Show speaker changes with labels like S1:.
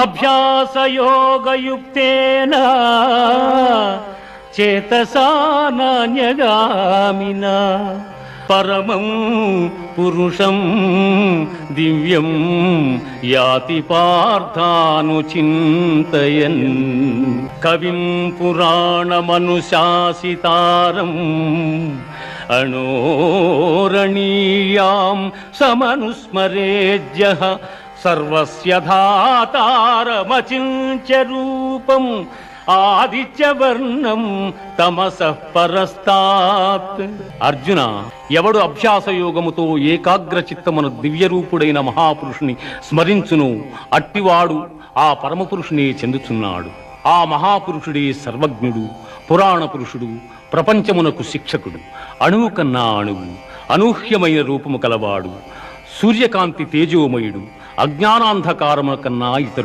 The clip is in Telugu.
S1: అభ్యాసయోగయుక్తేన చేతసా నాన్యగామినా పరమం పురుషం దివ్యం యాతి పార్థానుచింతయన్ కవిం పురాణమనుశాసితారం అణోరణీయాం సమనుస్మరేజ్యః సర్వస్య ధాతారమచింత్య రూపం ఆదిత్యవర్ణం తమసః పరస్తాత్. అర్జున, ఎవడు అభ్యాస యోగముతో ఏకాగ్ర చిత్తమున దివ్యరూపుడైన మహాపురుషుని స్మరించును అట్టివాడు ఆ పరమపురుషునే చెందుచున్నాడు. ఆ మహాపురుషుడే సర్వజ్ఞుడు, పురాణ పురుషుడు, ప్రపంచమునకు శిక్షకుడు, అణువు కన్నా అణువు, అనూహ్యమైన రూపము కలవాడు, సూర్యకాంతి తేజోమయుడు, అజ్ఞానాంధకారము కన్నా ఇతరుడు.